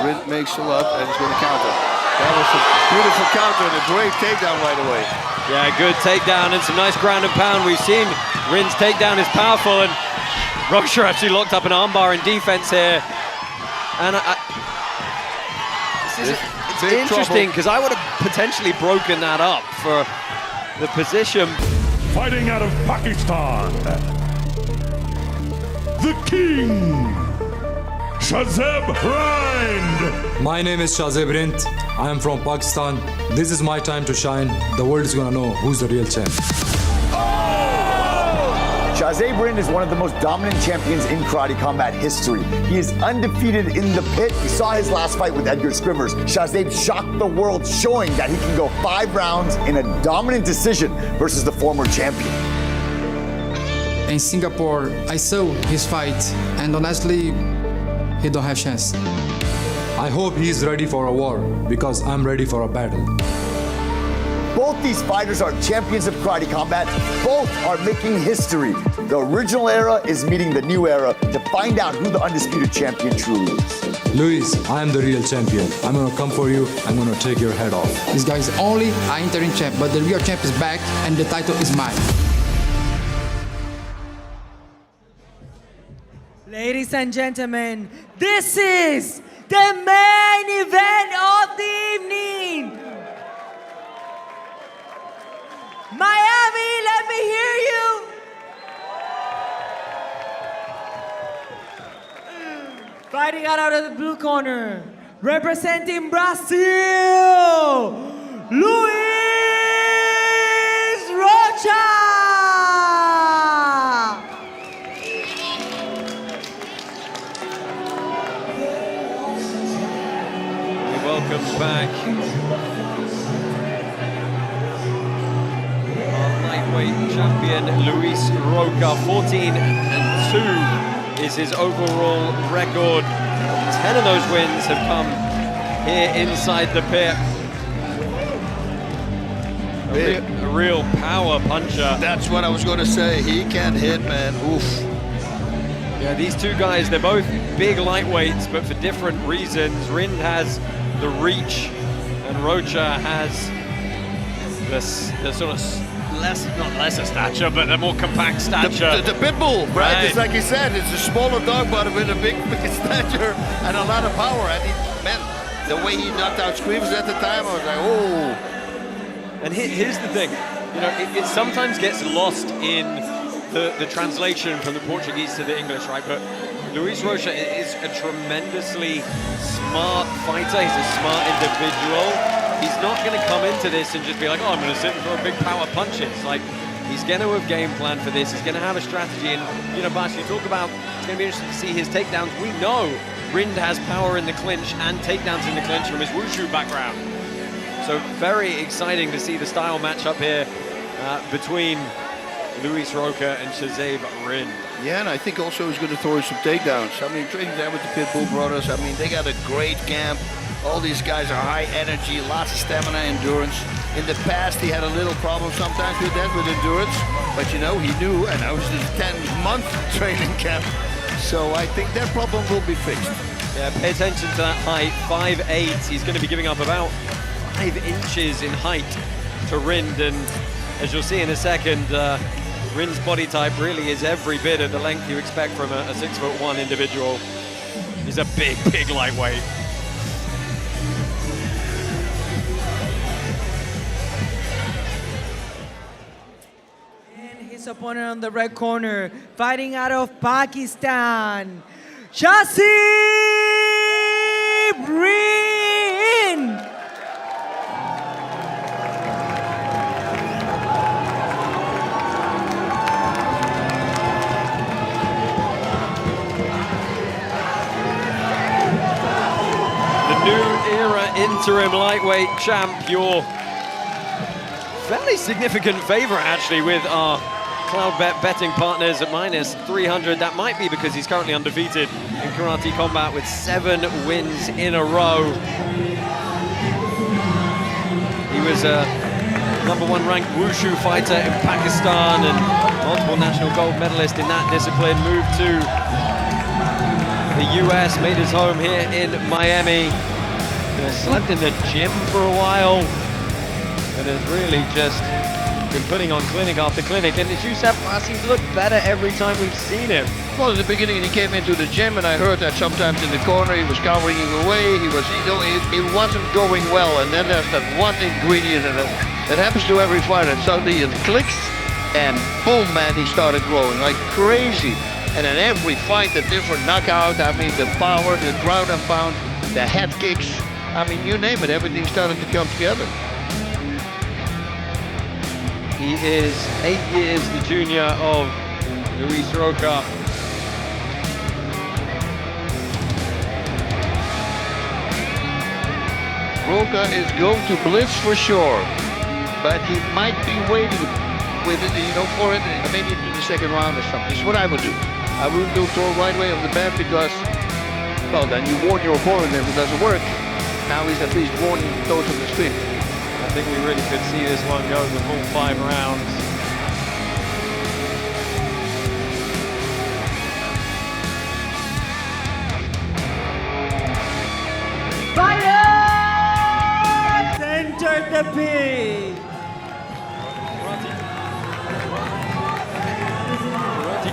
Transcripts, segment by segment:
Rind makes a lot and he's going to counter. That was a beautiful counter and a great takedown right away. Yeah, good takedown and some nice ground and pound. We've seen Rind's takedown is powerful, and Rocha actually locked up an armbar in defense here. And it's interesting because I would have potentially broken that up for the position. Fighting out of Pakistan, the King, Shahzaib Rind. My name is Shahzaib Rind. I am from Pakistan. This is my time to shine. The world is gonna know who's the real champ. Shahzaib Rind is one of the most dominant champions in karate combat history. He is undefeated in the pit. We saw his last fight with Edgar Scrimmers. Shahzaib shocked the world, showing that he can go 5 rounds in a dominant decision versus the former champion. In Singapore, I saw his fight, and honestly, he don't have chance. I hope he's ready for a war because I'm ready for a battle. Both these fighters are champions of karate combat. Both are making history. The original era is meeting the new era to find out who the undisputed champion truly is. Luiz, I am the real champion. I'm gonna come for you. I'm gonna take your head off. This guy is only an interim champ, but the real champ is back, and the title is mine. Ladies and gentlemen, this is the main event of the evening. Miami, let me hear you. Fighting out of the blue corner, representing Brazil, Luiz Rocha. Welcome back. Our lightweight champion, Luiz Rocha, 14-2 is his overall record. 10 of those wins have come here inside the pit. A real power puncher. That's what I was going to say. He can hit, man. Oof. Yeah, these two guys, they're both big lightweights, but for different reasons. Rind has the reach, and Rocha has the sort of not lesser stature, but the more compact stature. The pit bull, right? It's like you said, it's a smaller dog, but with a big stature and a lot of power. And man, the way he knocked out Screamers at the time, I was like, oh. And here's the thing, you know, it sometimes gets lost in the translation from the Portuguese to the English, right? But Luiz Rocha is a tremendously smart fighter. He's a smart individual. He's not going to come into this and just be like, oh, I'm going to sit and throw big power punches. Like, he's going to have game plan for this. He's going to have a strategy. And, you know, Bash, you talk about, it's going to be interesting to see his takedowns. We know Rind has power in the clinch and takedowns in the clinch from his wushu background. So very exciting to see the style match up here between Luiz Rocha and Shahzaib Rind. Yeah, and I think also he's going to throw some takedowns. I mean, training there with the Pitbull brothers, I mean, they got a great camp. All these guys are high energy, lots of stamina, endurance. In the past, he had a little problem sometimes with that, with endurance. But, you know, he knew, and that was his 10-month training camp. So I think that problem will be fixed. Yeah, pay attention to that height, 5'8". He's going to be giving up about 5 inches in height to Rind. And as you'll see in a second, Rind's body type really is every bit of the length you expect from a 6'1" individual. He's a big, big lightweight. And his opponent on the red corner, fighting out of Pakistan, Shahzaib Rind. Interim lightweight champ, your fairly significant favorite actually with our Cloudbet betting partners at -300. That might be because he's currently undefeated in karate combat with 7 wins in a row. He was a #1 ranked wushu fighter in Pakistan and multiple national gold medalist in that discipline. Moved to the US, made his home here in Miami. Slept in the gym for a while, and has really just been putting on clinic after clinic. And as you said, he's looked better every time we've seen him. Well, in the beginning, he came into the gym, and I heard that sometimes in the corner he was cowering away. He was, it wasn't going well. And then there's that one ingredient that happens to every fighter. And suddenly it clicks, and boom, man, he started growing like crazy. And in every fight, a different knockout. I mean, the power, the ground and pound, the head kicks. I mean, you name it, everything started to come together. He is 8 years the junior of Luiz Rocha. Rocha is going to blitz for sure, but he might be waiting with it, for it, maybe into the second round or something. This is what I would do. I wouldn't do throw right away off the bat because, well, then you warn your opponent if it doesn't work. Now he's at least warning those on the street. I think we really could see this one go the full 5 rounds. Fighters! Enter the pit!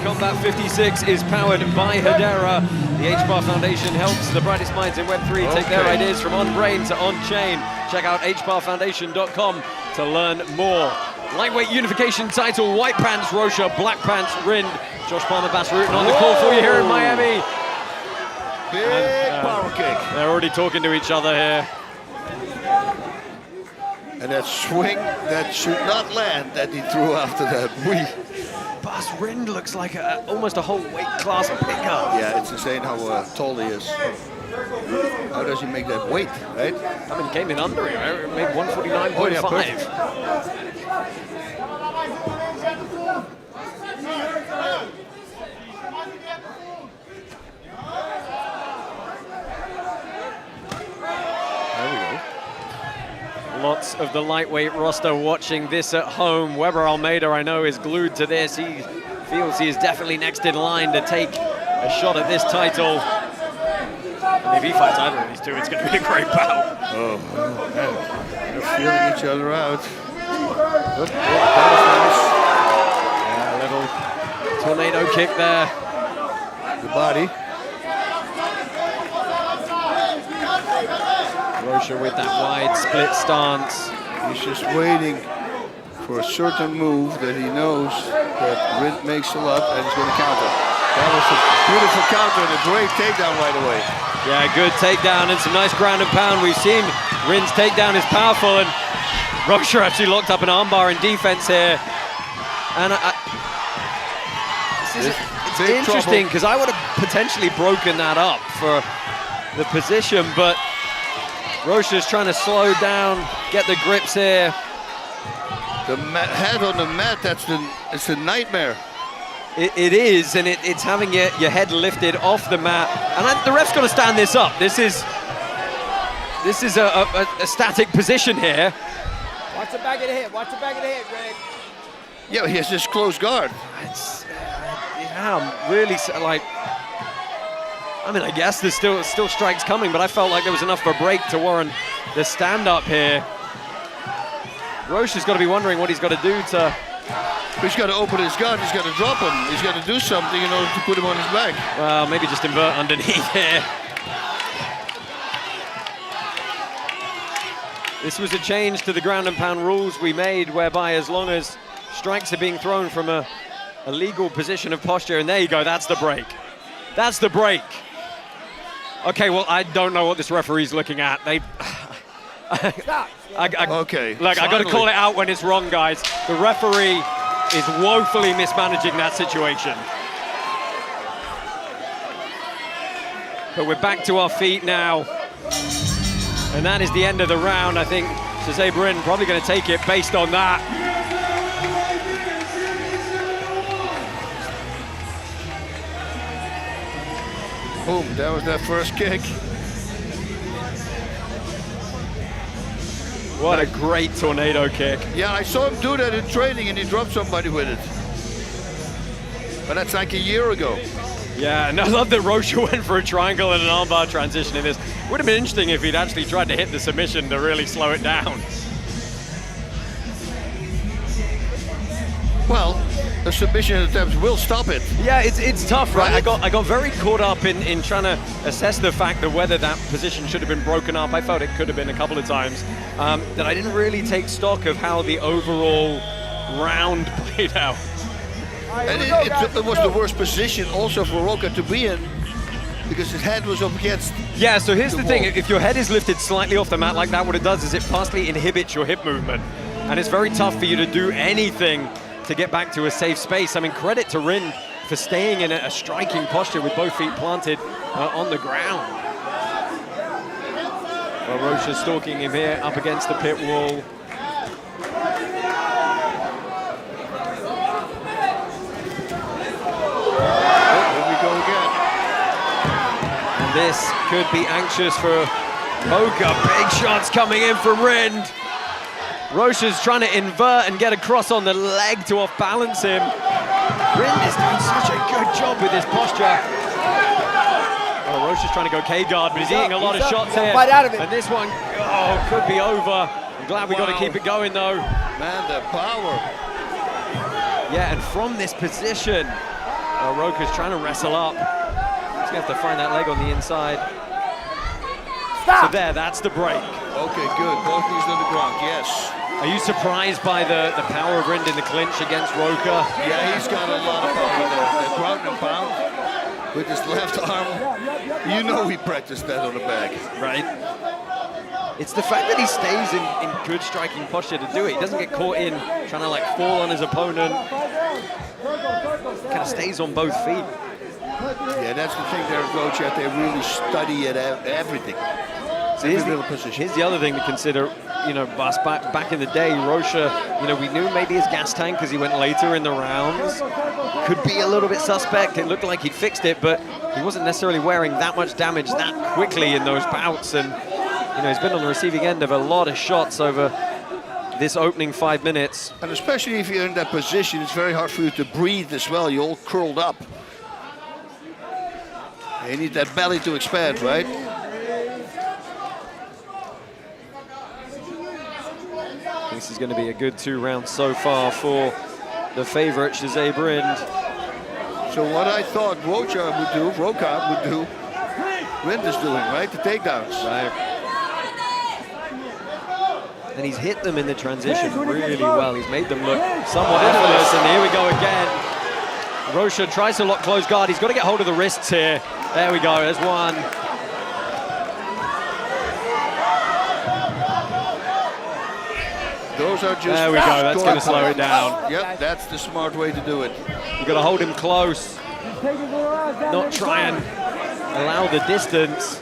Combat 56 is powered by Hedera. The H-Bar Foundation helps the brightest minds in Web3 take their ideas from on-brain to on-chain. Check out hbarfoundation.com to learn more. Lightweight unification title, white pants Rocha, black pants Rind. Josh Palmer, Bass Rutten on the call for you here in Miami. Big power kick. They're already talking to each other here. And that swing that should not land that he threw after that. Bass Rind looks like almost a whole weight class pickup. Yeah, it's insane how tall he is. How does he make that weight, right? I mean, he came in under him. It made 149.5. Oh, yeah, perfect. There we go. Lots of the lightweight roster watching this at home. Weber Almeida, I know, is glued to this. He feels he is definitely next in line to take a shot at this title. And if he fights either of these two, it's going to be a great bout. Oh, man. They're feeling each other out. Good. Yeah, a little tornado kick there. The body. Rocha with that wide split stance. He's just waiting for a certain move that he knows that Rind makes a lot and he's going to counter. That was a beautiful counter and a great takedown right away. Yeah, good takedown and some nice ground and pound. We've seen Rind's takedown is powerful, and Rocha actually locked up an armbar in defense here. And it's interesting because I would have potentially broken that up for the position, but Rocha's trying to slow down, get the grips here. The head on the mat, it's a nightmare. It is, and it's having your head lifted off the mat. And the ref's got to stand this up. This is a static position here. Watch the back of the head, watch the back of the head, Greg. Yeah, he has this close guard. Yeah, really, like, I mean, I guess there's still strikes coming, but I felt like there was enough of a break to warrant the stand-up here. Rocha's got to be wondering what he's got to do to... He's got to open his guard, he's got to drop him, he's got to do something in order to put him on his back. Well, maybe just invert underneath here. This was a change to the ground and pound rules we made, whereby as long as strikes are being thrown from a legal position of posture, and there you go, that's the break. That's the break. Okay, well, I don't know what this referee's looking at. Stop. Okay. Look, I got to call it out when it's wrong, guys. The referee is woefully mismanaging that situation. But we're back to our feet now. And that is the end of the round. I think Shahzaib Rind probably going to take it based on that. Boom, that was that first kick. What a great tornado kick. Yeah, I saw him do that in training and he dropped somebody with it. But that's like a year ago. Yeah, and I love that Rocha went for a triangle and an armbar transition in this. Would have been interesting if he'd actually tried to hit the submission to really slow it down. Well, the submission attempts will stop it. Yeah, it's tough, right? I got very caught up in trying to assess the fact that whether that position should have been broken up. I felt it could have been a couple of times. That I didn't really take stock of how the overall round played out. And it was the worst position also for Rocha to be in, because his head was up against. Yeah, so here's the thing. wall. If your head is lifted slightly off the mat like that, what it does is it partially inhibits your hip movement. And it's very tough for you to do anything to get back to a safe space. I mean, credit to Rind for staying in a striking posture with both feet planted on the ground. Well, Rocha's stalking him here up against the pit wall. Here we go again. And this could be anxious for Rocha. Big shots coming in from Rind. Rocha's trying to invert and get across on the leg to off-balance him. Rind is doing such a good job with his posture. Oh, Rocha's trying to go K-guard, but he's eating a lot of shots here. Fight out of it. And this one, oh, could be over. I'm glad we got to keep it going, though. Man, the power. Yeah, and from this position, Rocha's trying to wrestle up. He's going to have to find that leg on the inside. Stop. So there, that's the break. Okay, good. Both knees on the ground, yes. Are you surprised by the power of Rind in the clinch against Rocha? Yeah, he's got a lot of power there. The ground and pound with his left arm. You know he practiced that on the back. Right. It's the fact that he stays in good striking posture to do it. He doesn't get caught in trying to like fall on his opponent. Kind of stays on both feet. Yeah, that's the thing there at Rocha. They really study it, everything. So here's the other thing to consider, you know, Bas, back in the day, Rocha, you know, we knew maybe his gas tank, because he went later in the rounds, could be a little bit suspect. It looked like he'd fixed it, but he wasn't necessarily wearing that much damage that quickly in those bouts. And, you know, he's been on the receiving end of a lot of shots over this opening 5 minutes. And especially if you're in that position, it's very hard for you to breathe as well. You're all curled up. You need that belly to expand, right? This is going to be a good 2 rounds so far for the favorite, Shahzaib Rind. So what I thought Rocha would do, Rind is doing, right? The takedowns. Right. And he's hit them in the transition really well. He's made them look somewhat effortless, and here we go again. Rocha tries to lock close guard. He's got to get hold of the wrists here. There we go, there's one. Those are just... There we go, that's going to slow it down. Yep, that's the smart way to do it. You've got to hold him close. Not try and allow the distance.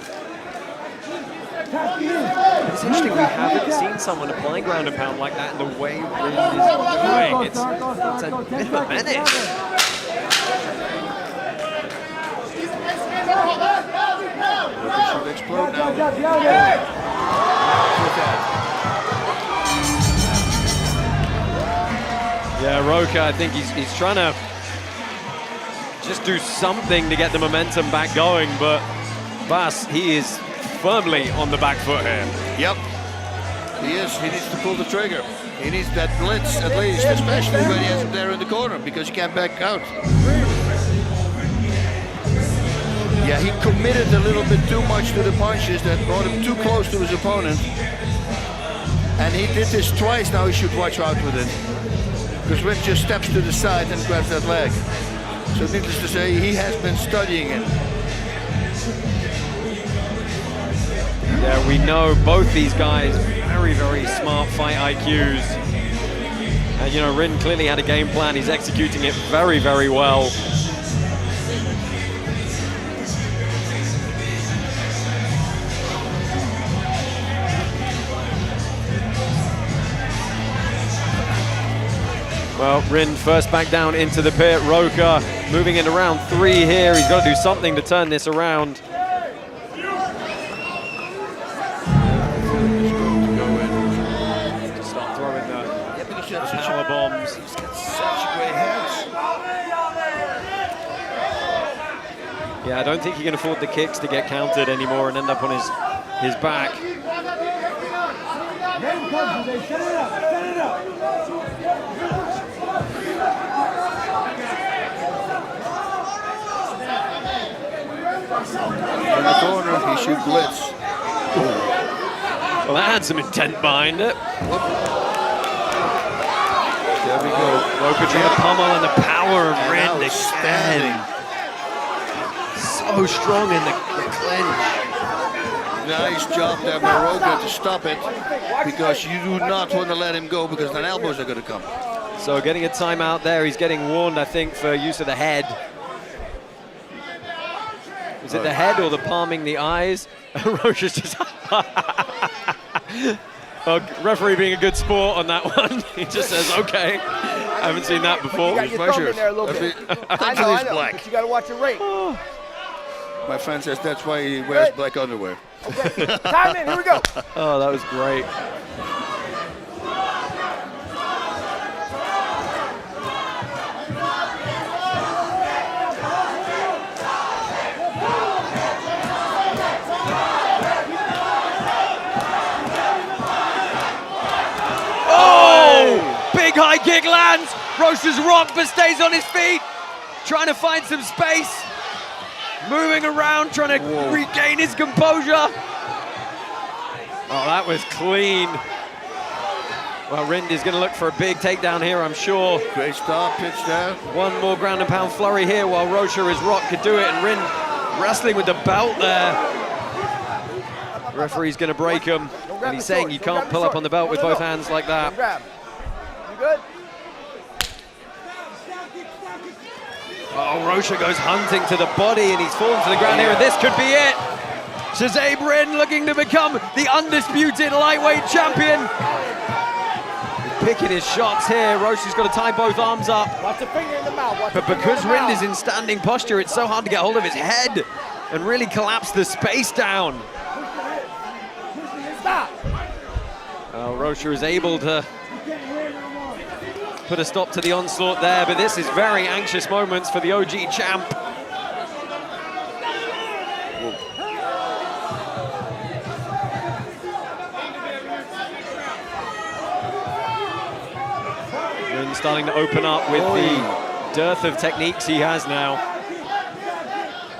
It's interesting, we haven't seen someone applying ground and pound like that in the way Rind is doing. It's a bit of a menace. Rocha should explode now. Yeah, Rocha, I think he's trying to just do something to get the momentum back going, but Bas, he is firmly on the back foot here. Yep, he is. He needs to pull the trigger. He needs that blitz at least, especially when he has him there in the corner, because he can't back out. Yeah, he committed a little bit too much to the punches that brought him too close to his opponent. And he did this twice now. He should watch out with it, because Rind just steps to the side and grabs that leg. So needless to say, he has been studying it. Yeah, we know both these guys, very, very smart fight IQs. And, you know, Rind clearly had a game plan. He's executing it very, very well. Well, Rind first back down into the pit. Rocha moving into round 3 here. He's got to do something to turn this around. Start throwing the power bombs. He's got such great hands. Yeah, I don't think he can afford the kicks to get countered anymore and end up on his back. In the corner, he should blitz. Well, that had some intent behind it. There we go. Rocha trying to pummel, and the power of Rind Outstanding. again. So strong in the clinch. Nice job there by Rocha to stop it, because you do not want to let him go, because then elbows are going to come. So getting a timeout there, he's getting warned, I think, for use of the head. Is it the head or the palming the eyes? Rocha's just... Well, referee being a good sport on that one. He just says, okay. I haven't seen that before. You got your thumb in there a little bit. I know, black. but you got to watch your rate. My friend says that's why he wears black underwear. Okay, time in, here we go. Oh, that was great. Big high kick lands. Rocha's rocked but stays on his feet. Trying to find some space. Moving around, trying to regain his composure. Oh, that was clean. Well, Rind is going to look for a big takedown here, I'm sure. Great start, pitch there. One more ground and pound flurry here while Rocha is rocked, could do it, and Rind wrestling with the belt there. The referee's going to break him, and he's saying you can't pull up on the belt with both hands like that. You good? Oh, Rocha goes hunting to the body, and he's fallen to the ground here, and this could be it. Shahzaib Rind looking to become the undisputed lightweight champion. He's picking his shots here. Rocha's got to tie both arms up. Watch the finger in the mouth. But because Rind is in standing posture, it's so hard to get hold of his head and really collapse the space down. Stop. Rocha is able to put a stop to the onslaught there, but this is very anxious moments for the OG champ. Rind starting to open up with the dearth of techniques he has now.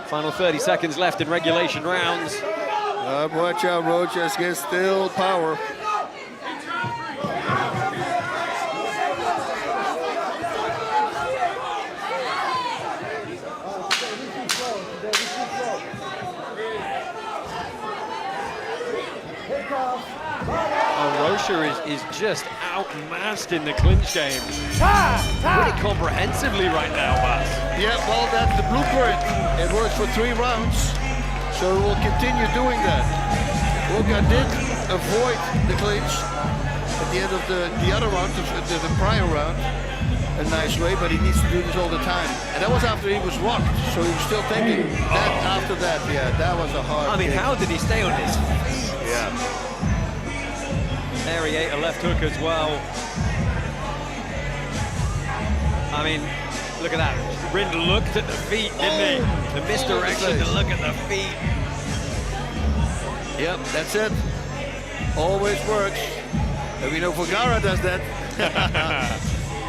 Final 30 seconds left in regulation rounds. Watch out, Rocha's gets still power. Rocha is just outmassed in the clinch game. Pretty comprehensively right now, Bas. Yeah, well, that's the blueprint. It works for 3 rounds, so we'll continue doing that. Rocha did avoid the clinch at the end of the other round, the prior round, a nice way, but he needs to do this all the time. And that was after he was rocked, so he was still thinking that after that, yeah, that was a hard I mean, kick. how did he stay on his feet? Yeah. There he ate a left hook as well. I mean, look at that. Rind looked at the feet, didn't he? The misdirection to look at the feet. Yep, that's it. Always works. And we know Vergara does that.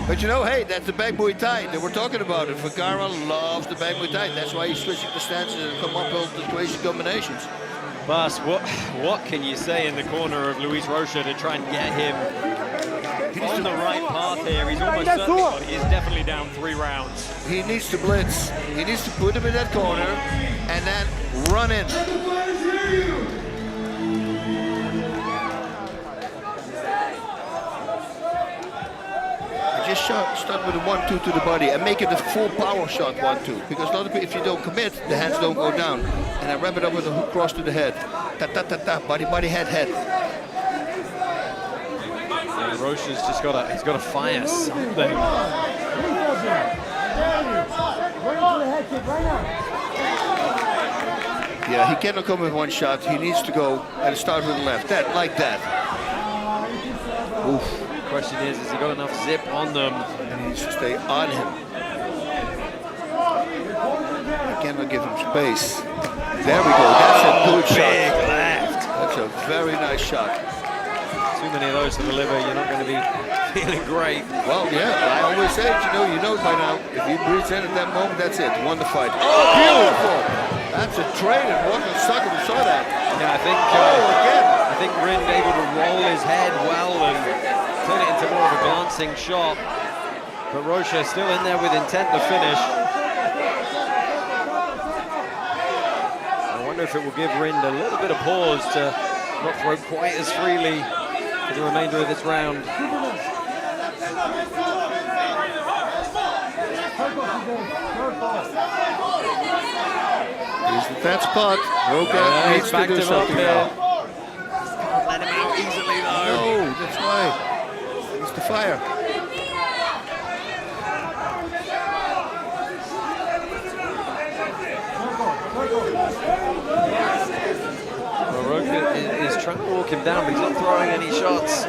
But you know, hey, that's the back Muay Thai. They were talking about it. Vergara loves the back Muay Thai. That's why he's switching the stances and come up with the crazy combinations. Bas, what can you say in the corner of Luiz Rocha to try and get him on the right path here? He's almost certainly got it. He's definitely down 3 rounds. He needs to blitz. He needs to put him in that corner and then run in. Just start with a 1-2 to the body and make it a full power shot 1-2. Because a lot of people, if you don't commit, the hands don't go down. And I wrap it up with a hook cross to the head. Ta-ta-ta-ta, body, body, head, head. And Rocha's just got to fire something. Yeah, he cannot come with one shot. He needs to go and start with the left. That, like that. Oof. Question is he got enough zip on them? And he needs to stay on him. Again, cannot give him space. There we go. That's a good shot. Big left. That's a very nice shot. Too many of those to deliver, you're not going to be feeling great. Well, yeah, I always say, you know by now, if he breathes in at that moment, that's it. Won the fight. Oh, beautiful! That's a trade, and what a sucker who saw that. Yeah, I think. Again. I think Rind able to roll his head well and turn it into more of a glancing shot. But Rocha still in there with intent to finish. I wonder if it will give Rind a little bit of pause to not throw quite as freely for the remainder of this round. He's at that spot. Rocha needs to do something now. Let him out easily though. No, that's why. He's the fire. Well, Rocha is trying to walk him down, but he's not throwing any shots.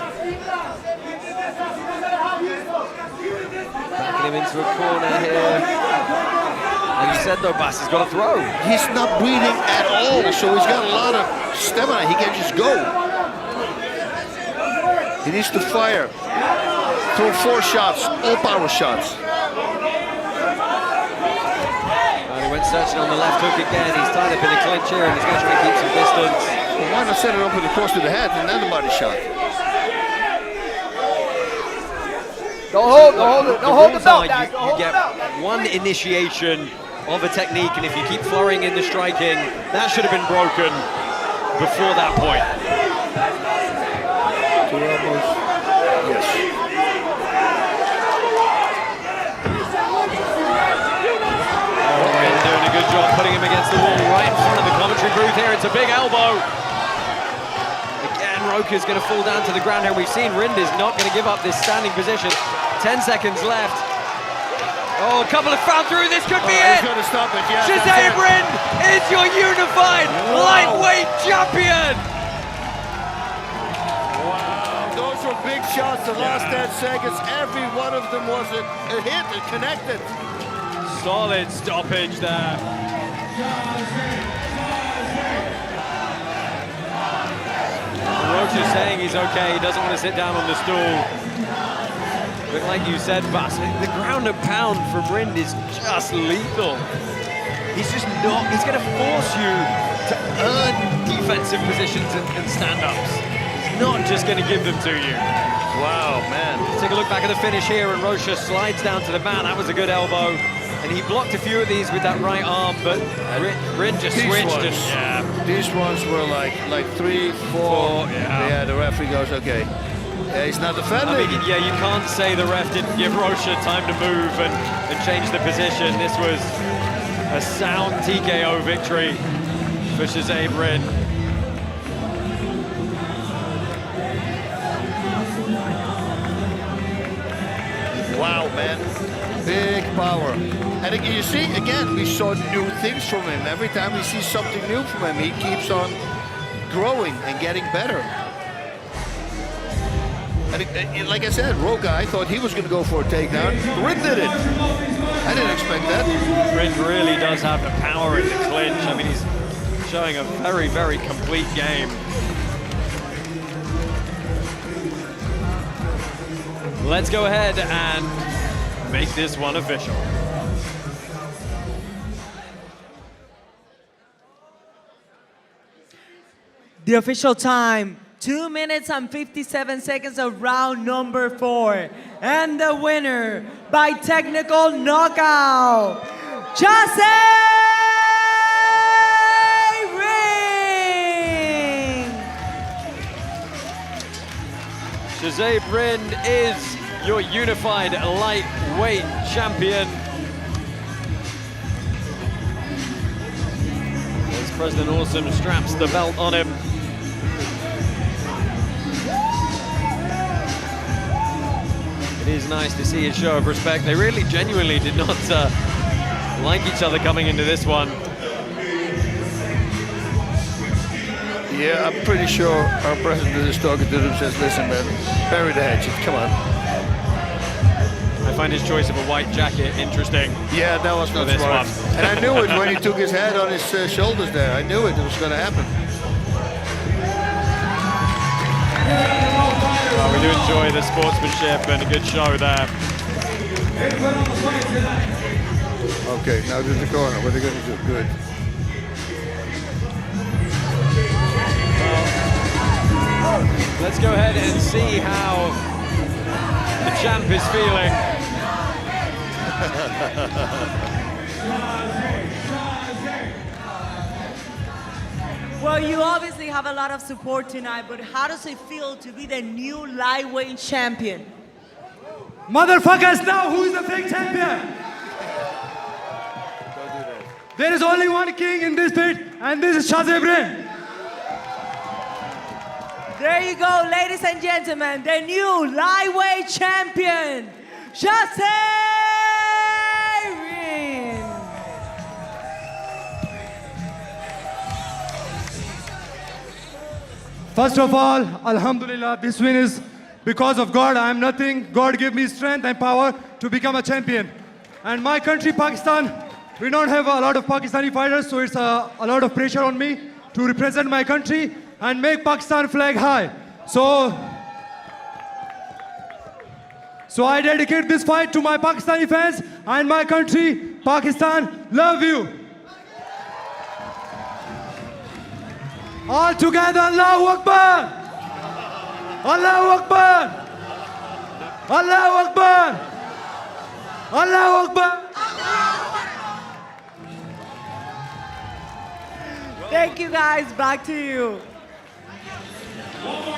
Backing him into a corner here. Like you said though, Bass has got to throw. He's not breathing at all, so he's got a lot of stamina. He can just go. He needs to fire. Throw 4 shots, all power shots. Well, he went searching on the left hook again. He's tied up in a clinch here and he's going to try and keep some distance. Well, why not set it up with a cross to the head and then the body shot? Don't hold it. Don't hold the belt, guys. Don't You hold the get belt. one initiation of a technique, and if you keep flurrying in the striking, that should have been broken before that point. Two elbows. Yes. Rind doing a good job putting him against the wall right in front of the commentary booth here. It's a big elbow. Again, Rocha's going to fall down to the ground here. We've seen Rind is not going to give up this standing position. 10 seconds left. Oh, a couple of found through. This could be He's it. going to stop it, yeah. Shahzaib Rind is your unified lightweight champion. Wow, those were big shots the last 10 seconds. Every one of them was a hit, it connected. Solid stoppage there. Rocha's saying he's okay, he doesn't want to sit down on the stool. But like you said, Bas, the ground and pound from Rind is just lethal. He's just not, he's going to force you to earn defensive positions and stand-ups. He's not just going to give them to you. Wow, man. Let's take a look back at the finish here, and Rocha slides down to the mat. That was a good elbow. And he blocked a few of these with that right arm, but Rind just switched. These ones were like 3, 4. Yeah, the referee goes, okay. Yeah, he's not defending. I mean, yeah, you can't say the ref didn't give Rocha time to move and change the position. This was a sound TKO victory for Shahzaib Rind. Wow, man. Big power. And you see, again, we saw new things from him. Every time we see something new from him, he keeps on growing and getting better. And like I said, Rocha, I thought he was going to go for a takedown. Rind did it. I didn't expect that. Rind really does have the power in the clinch. I mean, he's showing a very, very complete game. Let's go ahead and make this one official. The official time, 2 minutes and 57 seconds of round number 4. And the winner by technical knockout, Shahzaib Rind! Shahzaib Rind is your unified lightweight champion. As President Awesome straps the belt on him. It is nice to see a show of respect. They really genuinely did not like each other coming into this one. Yeah, I'm pretty sure our president is talking to them, says, listen, man, bury the hatchet, come on. I find his choice of a white jacket interesting. Yeah, that was not this smart. one. And I knew it when he took his head on his shoulders there. I knew it was going to happen. Well, we do enjoy the sportsmanship and a good show there. Okay, now to the corner. What are they going to do? Good. Let's go ahead and see how the champ is feeling. Well, you obviously have a lot of support tonight, but how does it feel to be the new lightweight champion? Motherfuckers, now who's the fake champion? There is only one king in this pit, and this is Shahzaib Rind. There you go, ladies and gentlemen, the new lightweight champion, Shahzaib Rind. First of all, Alhamdulillah, this win is because of God. I am nothing. God gave me strength and power to become a champion. And my country, Pakistan, we don't have a lot of Pakistani fighters, so it's a lot of pressure on me to represent my country and make Pakistan flag high. So I dedicate this fight to my Pakistani fans and my country, Pakistan. Love you. All together, Allahu Akbar! Allahu Akbar! Allahu Akbar! Allahu Akbar! Thank you guys, back to you.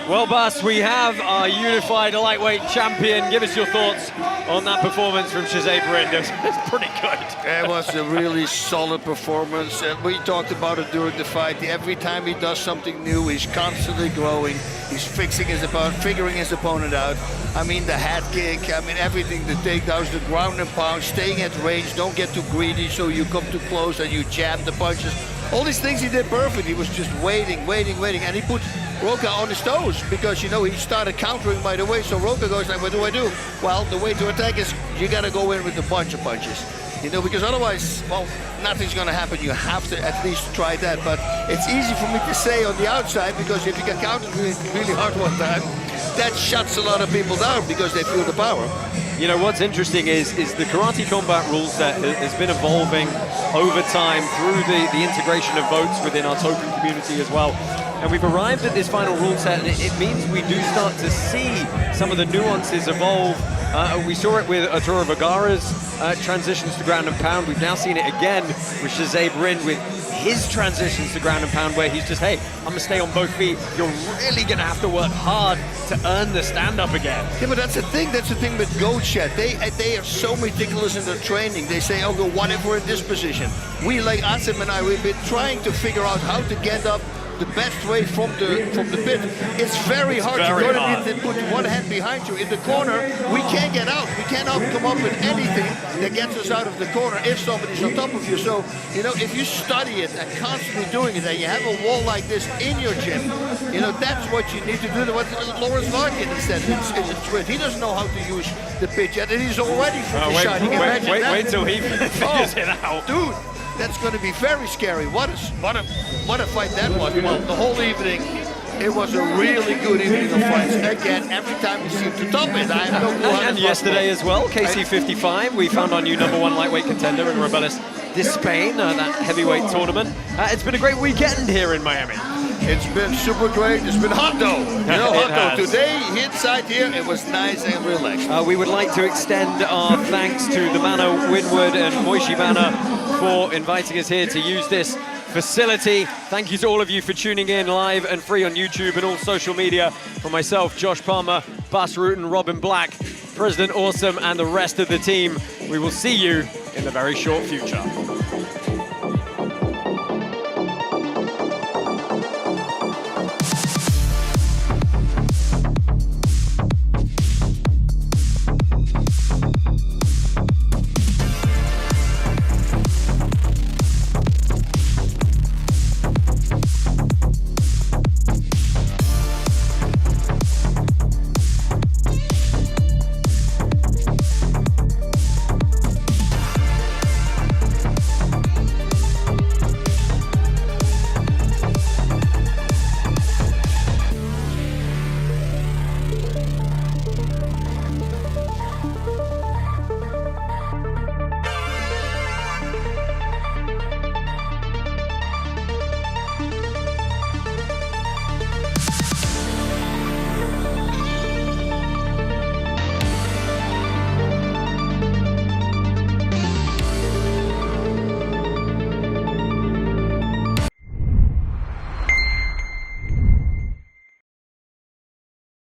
Well, Bas, we have our unified lightweight champion. Give us your thoughts on that performance from Shahzaib Rind. It's pretty good. It was a really solid performance. We talked about it during the fight. Every time he does something new, he's constantly growing. He's fixing his opponent, figuring his opponent out. I mean, the head kick, I mean, everything, the takedowns, the ground and pound, staying at range, don't get too greedy so you come too close and you jab the punches. All these things he did perfect. He was just waiting, and he put Rocha on his toes because, you know, he started countering by the way, so Rocha goes like, what do I do? Well, the way to attack is you gotta go in with a bunch of punches, you know, because otherwise, well, nothing's gonna happen. You have to at least try that, but it's easy for me to say on the outside because if you get countered really hard one time, that shuts a lot of people down because they feel the power. You know, what's interesting is the karate combat rule set has been evolving over time through the integration of votes within our token community as well. And we've arrived at this final rule set, and it means we do start to see some of the nuances evolve. We saw it with Arturo Vergara's transitions to ground and pound. We've now seen it again with Shahzaib Rind with his transitions to ground and pound, where he's just, hey, I'm gonna stay on both feet. You're really gonna have to work hard to earn the stand-up again. Yeah, but that's the thing with Goat Shed. They are so meticulous in their training. They say, okay, what if we're in this position? We, like Asim and I, we've been trying to figure out how to get up the best way from the pit. It's very hard. You're going to put one hand behind you. In the corner, we can't get out. We cannot come up with anything that gets us out of the corner if somebody's on top of you. So, you know, if you study it and constantly doing it, and you have a wall like this in your gym, you know, that's what you need to do. What Lawrence Larkin said, he doesn't know how to use the pitch yet, and he's already freaking shining. Wait till he figures it out. Dude. That's going to be very scary. What a fight that was. Well, the whole evening, it was a really good evening of fights. Again, every time we seem to top it. I have no clue. And yesterday as well, KC55, we found our new #1 lightweight contender in Rebelis Spain, that heavyweight tournament. It's been a great weekend here in Miami. It's been super great. It's been hot though. You know, hot though. Today, inside here, it was nice and relaxed. We would like to extend our thanks to the Mano Winwood and Moishi Banner for inviting us here to use this facility. Thank you to all of you for tuning in live and free on YouTube and all social media. For myself, Josh Palmer, Bas Rutten, Robin Black, President Awesome, and the rest of the team, we will see you in the very short future.